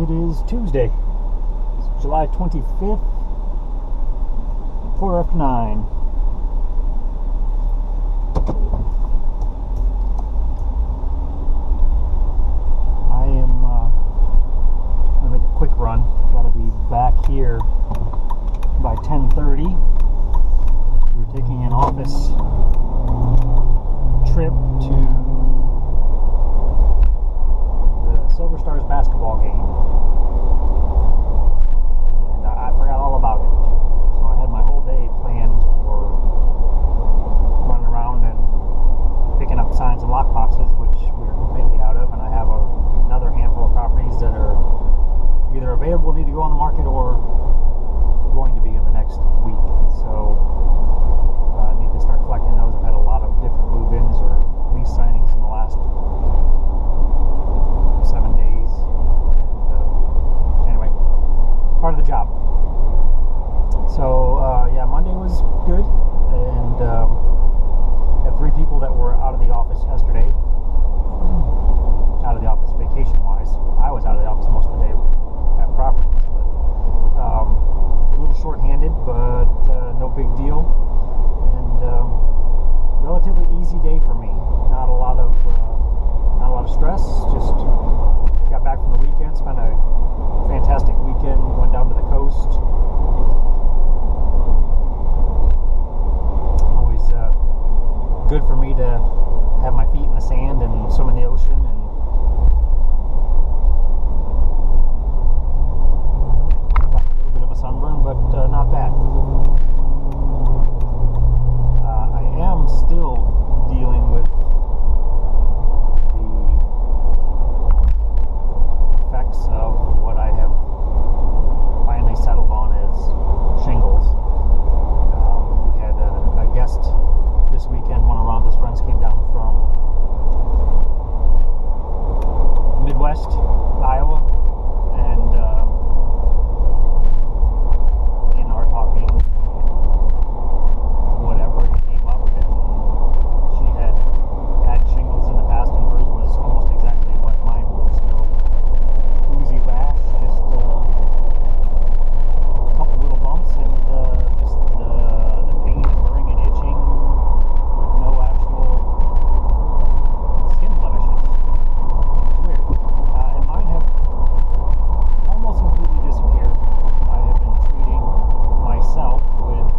It is Tuesday, it's July 25th, 9:04. I am going to make a quick run. Got to be back here by 10:30. We're taking an office trip to the Silver Stars basketball game, and I forgot all about it. So I had my whole day planned for running around and picking up signs and lock boxes, which we're completely out of, and I have another handful of properties that are either available, need to go on the market, or going to be in the next week. So I need to start collecting those. I've had a lot of different move-ins or lease signings in the last 7 days. And anyway, part of the job. So yeah, Monday was good, and had 3 people that were out of the office yesterday. Out of the office vacation-wise. I was out of the office most of the day at properties, but a little short-handed, but no big deal. And relatively easy day for me. Not a lot of stress. Just got back from the weekend, spent a fantastic weekend. Went down to the coast. Always good for me to have my feet in the sand and swim in the ocean, and got a little bit of a sunburn, but not bad. I am still dealing with the effects of what I have finally settled on as shingles. We had a guest this weekend. One of Rhonda's friends came down from Midwest Iowa, and in our talking, whatever it came up, and she had shingles in the past, and hers was almost exactly what mine was. So oozy rash, just a couple little bumps, and just the pain and burning and itching with no actual skin blemishes. It's weird. And mine have almost completely disappeared. I have been treating myself with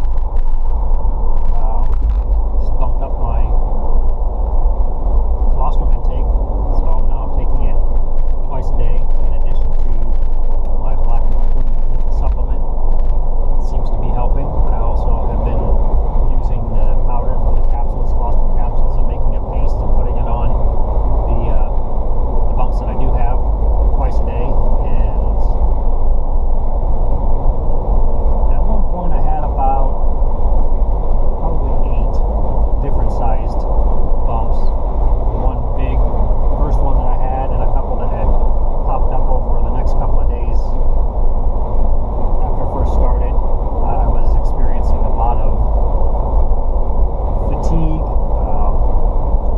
just bumped up my colostrum intake, so I'm now taking it twice a day in addition to my black food supplement. It seems to be helping. I also have been using the powder from the capsules, colostrum capsules, and making a paste and putting it on the bumps that I do have twice a day. And at one point I had about probably 8 different sized bumps. One big first one that I had, and a couple that had popped up over the next couple of days after I first started. I was experiencing a lot of fatigue,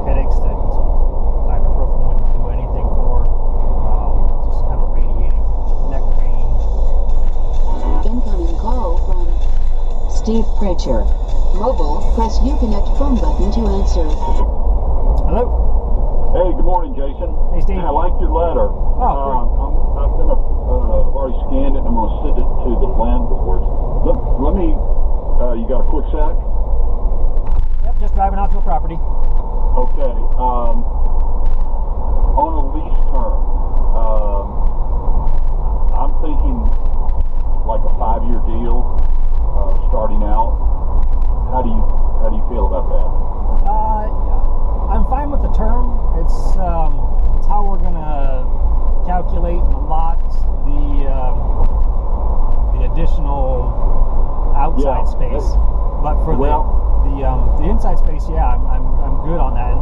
headaches that ibuprofen wouldn't do anything for, just kind of radiating neck pain. Incoming call from Steve Pritchard. Mobile, press Uconnect phone button to answer. Hello? Hey, good morning, Jason. Hey, Steve. I liked your letter. Oh, I've already scanned it, and I'm going to send it to the landlord. Let me, you got a quick sec? Yep, just driving out to a property. Okay. On a lease term, I'm thinking like a 5-year deal, starting out. How do you feel about that? I'm fine with the term. It's how we're gonna calculate and allot the additional outside space. But for the inside space, yeah, I'm good on that. And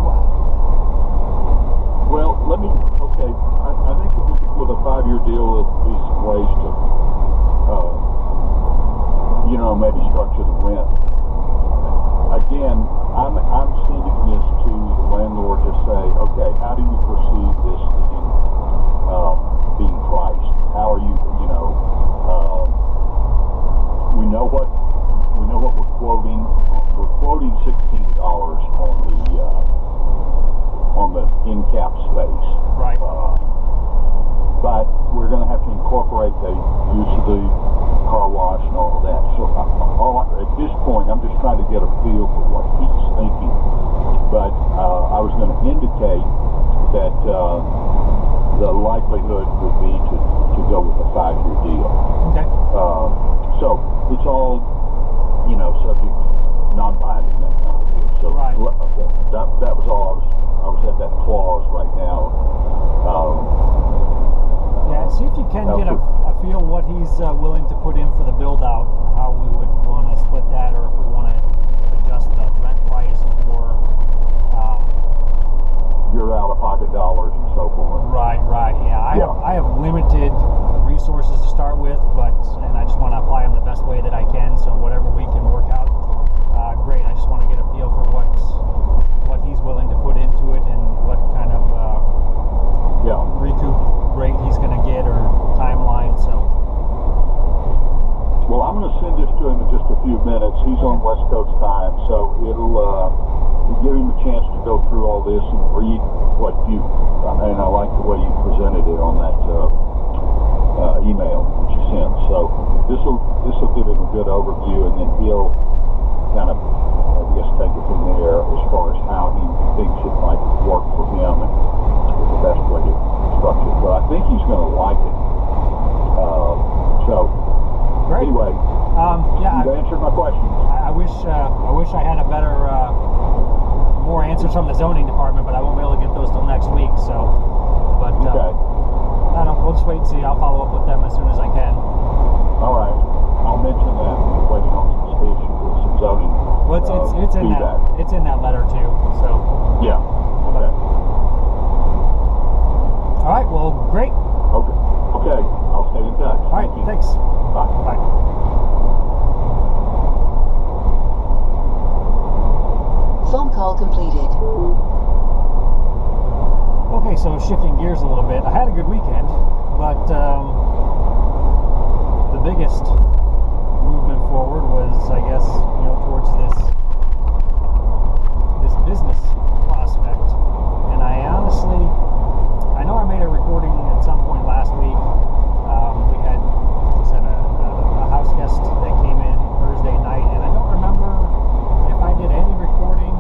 gap space. Right. But we're going to have to incorporate the use of the car wash and all of that. So at this point, I'm just trying to get a feel for what he's thinking. But I was going to indicate that the likelihood would be to go with a 5-year deal. Okay. So it's all, subject non-binding, that kind of thing. So Right. that was all. I was at that clause right now. Yeah, see if you can get a feel what he's willing to put in for the build out, how we would want to split that, or if we want to adjust the rent price for your out-of-pocket dollars and so forth. Right, yeah. I have limited resources to start with, and I just want to apply them the best way that I can. So whatever we can work out, great. I just want to get a feel for what he's willing to put into it and what kind of recoup rate he's going to get or timeline. So. Well, I'm going to send this to him in just a few minutes. He's on West Coast time, so it'll give him a chance to go through all this and read what and I like the way you presented it on that email that you sent. So this will give him a good overview, and then he'll kind of, take it from there as far as how he thinks it might work for him and the best way to structure it. But I think he's going to like it. Great. Anyway, you've answered my questions. I wish I had a better, more answers from the zoning department, but I won't be able to get those till next week. So, but okay. I don't know. We'll just wait and see. I'll follow up with them as soon as I can. All right. I'll mention that we're waiting on some issues with some zoning. Well, it's in that. It's in that letter too. So. Yeah. Okay. All right. Well, great. Okay. I'll stay in touch. All right. Thanks. Bye. Bye. Phone call completed. Okay, so shifting gears a little bit. I had a good weekend, but the biggest movement forward was, I guess, towards this business prospect. And I know I made a recording at some point last week. We had a house guest that came in Thursday night, and I don't remember if I did any recording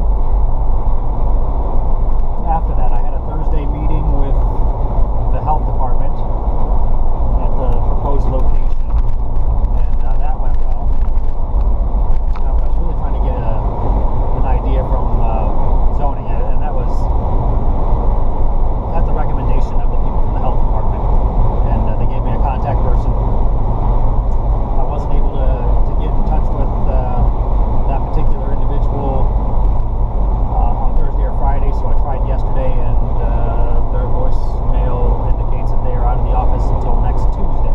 after that. I had a Thursday meeting with the health department at the proposed location, and that went well. I was really trying to get an idea from zoning, and that was at the recommendation of the people from the health department, and they gave me a contact person. I wasn't able to get in touch with that particular individual on Thursday or Friday, so I tried yesterday, and their voicemail indicates that they are out of the office until next Tuesday.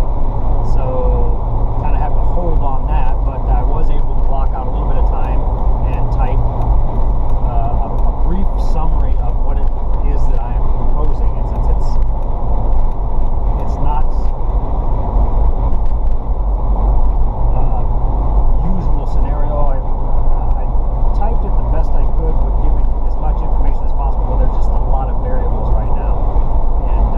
So kind of have to hold on that, but I was able to block out a little bit of time and type a brief summary of what it is that I am proposing. And since it's not usable scenario, I typed it the best I could with giving as much information as possible, but there's just a lot of variables right now. And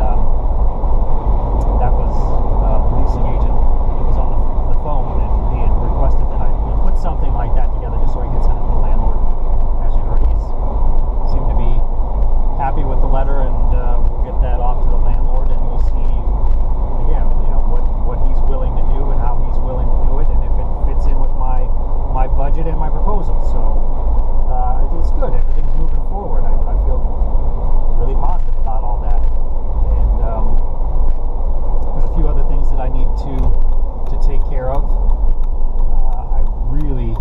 that was the leasing agent that was on the phone, and he had requested that I put something like that together just so he could send it to the landlord. As you heard, he's seemed to be happy with the letter, and we'll get that off to the landlord, and we'll see again, what he's willing to do and how he's willing to do it, and if it fits in with my budget and my proposal. So it's good. Everything's moving forward. I feel really positive about all that. And there's a few other things that I need to take care of. I really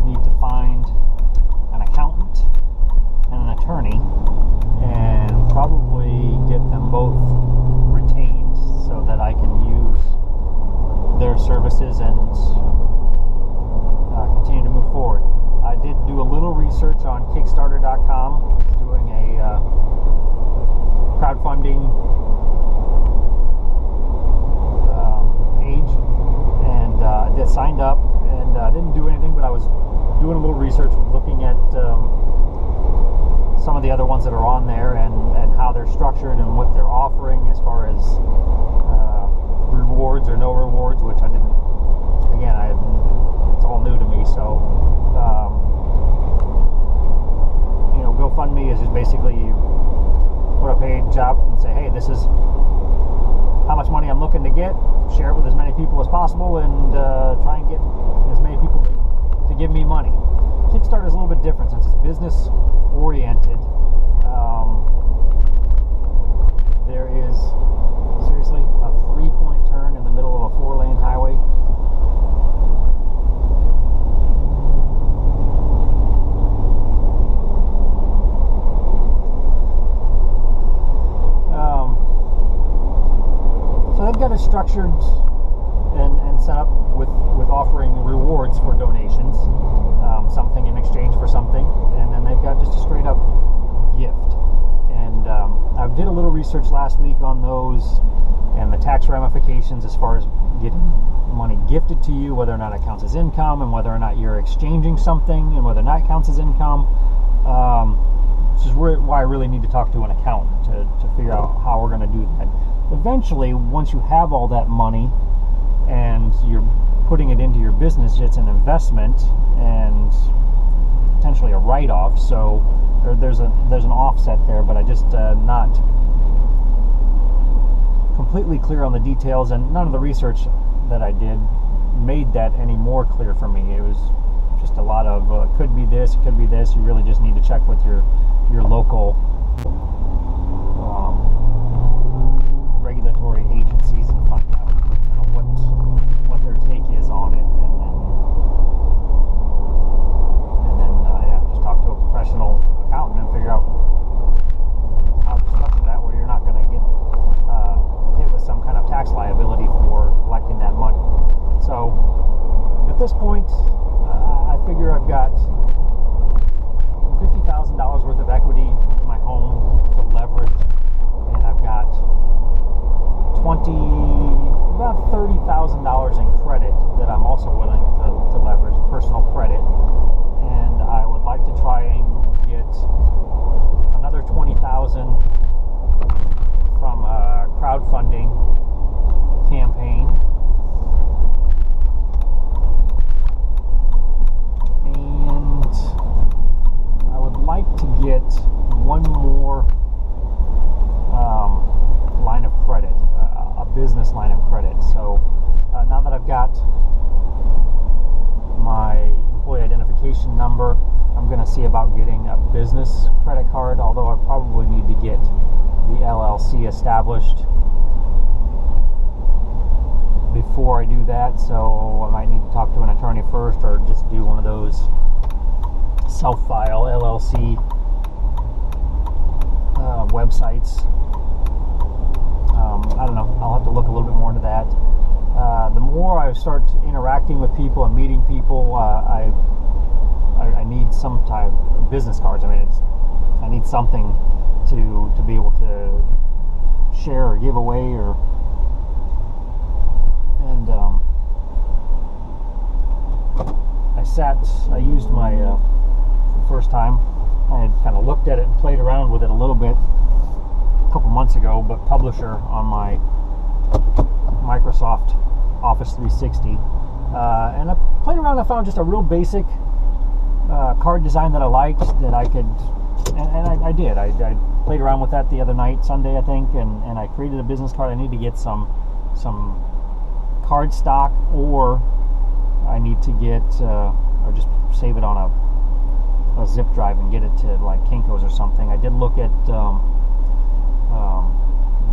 need to find an accountant and an attorney, and probably get them both retained so that I can use their services and continue to move forward. I did do a little research on Kickstarter.com, doing a crowdfunding page, and I signed up, and didn't do anything, but I was doing a little research, looking at some of the other ones that are on there and how they're structured and what they're offering as far as rewards or no rewards, which I didn't. Again, it's all new to me. So, GoFundMe is just basically you put a page up and say, hey, this is how much money I'm looking to get. Share it with as many people as possible, and try and get as many people to give me money. Kickstarter is a little bit different since it's business oriented. There is seriously a 3-point turn in the middle of a 4-lane highway. So they've got it structured and set up with offering rewards for donations, something in exchange for something, and then they've got just a straight up gift. And I did a little research last week on those and the tax ramifications as far as getting money gifted to you, whether or not it counts as income, and whether or not you're exchanging something, and whether or not it counts as income. This is why I really need to talk to an accountant to figure out how we're going to do that. Eventually, once you have all that money and you're putting it into your business, it's an investment and potentially a write-off. So there's an offset there, but I just not completely clear on the details, and none of the research that I did made that any more clear for me. It was just a lot of could be this, it could be this. You really just need to check with your local regulatory agencies and find out what their take is on it, and then just talk to a professional accountant and figure out how to structure that where you're not going to get hit with some kind of tax liability for collecting that money. So at this point, I figure I've got $50,000 worth of equity in my home to leverage, and I've got about $30,000 in credit that I'm also willing to leverage, personal credit. And I would like to try and get another $20,000 from a crowdfunding campaign. And I would like to get one more line of credit, a business line of credit. So now that I've got my employee identification number, I'm going to see about getting a business credit card, although I probably need to get the LLC established before I do that. So I might need to talk to an attorney first, or just do one of those self-file LLC websites. I don't know. I'll have to look a little bit more into that. The more I start interacting with people and meeting people, I need some type of business cards. I mean, I need something to be able to share or give away, and I used my for the first time. I had kind of looked at it and played around with it a little bit a couple months ago, but Publisher on my Microsoft Office 360, and I played around. I found just a real basic card design that I liked, that I could, and I did. I played around with that the other night, Sunday I think, and I created a business card. I need to get some card stock, or I need to get or just save it on a zip drive and get it to like Kinko's or something. I did look at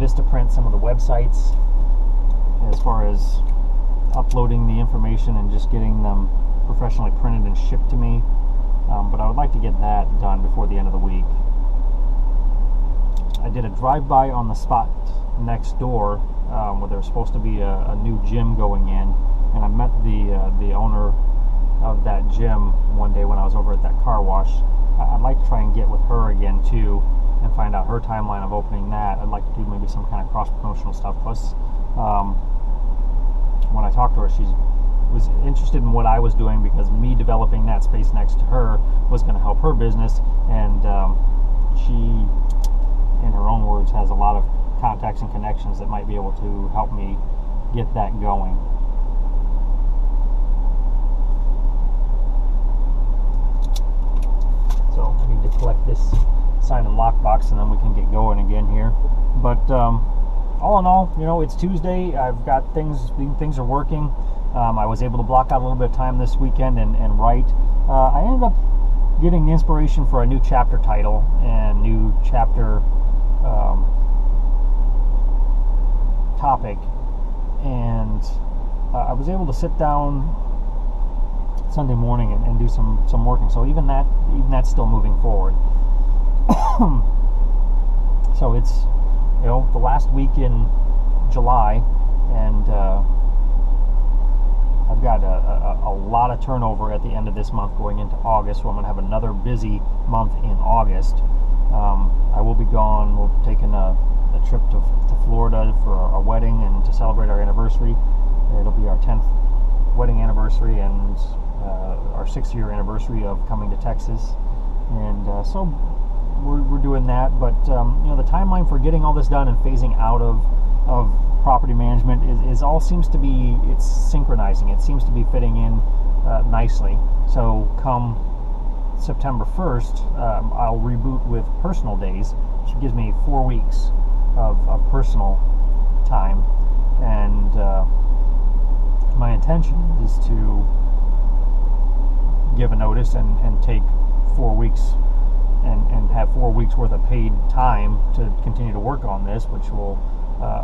Vistaprint, some of the websites, as far as uploading the information and just getting them professionally printed and shipped to me. But I would like to get that done before the end of the week. I did a drive-by on the spot next door where there was supposed to be a new gym going in, and I met the owner of that gym one day when I was over at that car wash. I'd like to try and get with her again too and find out her timeline of opening that. I'd like to do maybe some kind of cross-promotional stuff. Plus, when I talked to her, she was interested in what I was doing, because me developing that space next to her was going to help her business, and she Farms has a lot of contacts and connections that might be able to help me get that going. So I need to collect this sign and lock box, and then we can get going again here. But all in all, you know, it's Tuesday. I've got things are working. I was able to block out a little bit of time this weekend and write. I ended up getting the inspiration for a new chapter title and new chapter topic, and I was able to sit down Sunday morning and do some working. So even that's still moving forward. So it's, you know, the last week in July, and I've got a lot of turnover at the end of this month going into August, so I'm going to have another busy month in August. I will be gone. We're taking a trip to Florida for a wedding and to celebrate our anniversary. It'll be our 10th wedding anniversary and our 6-year anniversary of coming to Texas. And so we're doing that. But you know, the timeline for getting all this done and phasing out of property management is all seems to be, it's synchronizing. It seems to be fitting in nicely. So come September 1st, I'll reboot with personal days, which gives me 4 weeks of personal time. And my intention is to give a notice and take 4 weeks and have 4 weeks worth of paid time to continue to work on this, which will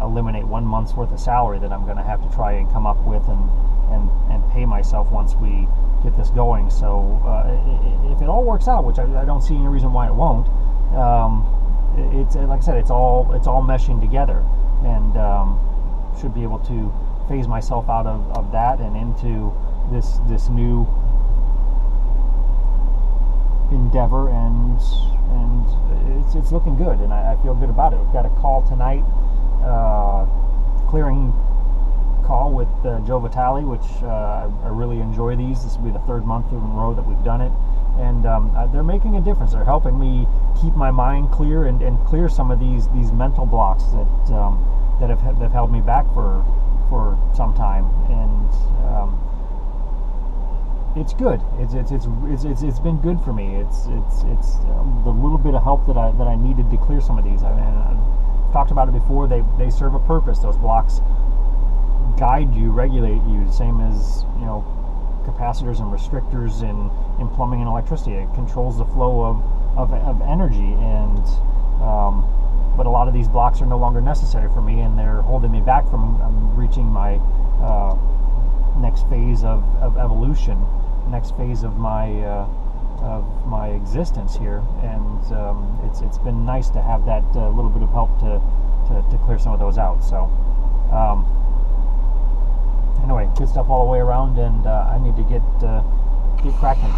eliminate 1 month's worth of salary that I'm going to have to try and come up with and pay myself once we get this going. So if it all works out, which I don't see any reason why it won't, it's like I said, it's all meshing together, and should be able to phase myself out of that and into this new endeavor, and it's looking good, and I feel good about it. We've got a call tonight, clearing call with Joe Vitale, which I really enjoy these. This will be the 3rd month in a row that we've done it, and they're making a difference. They're helping me keep my mind clear and clear some of these mental blocks that have held me back for some time, and it's good. It's been good for me. It's the little bit of help that I needed to clear some of these. I've talked about it before. They serve a purpose. Those blocks guide you, regulate you, same as, you know, capacitors and restrictors in plumbing and electricity. It controls the flow of energy, and but a lot of these blocks are no longer necessary for me, and they're holding me back from reaching my next phase of evolution, next phase of my existence here. And it's been nice to have that little bit of help to clear some of those out. So anyway, good stuff all the way around, and I need to get cracking.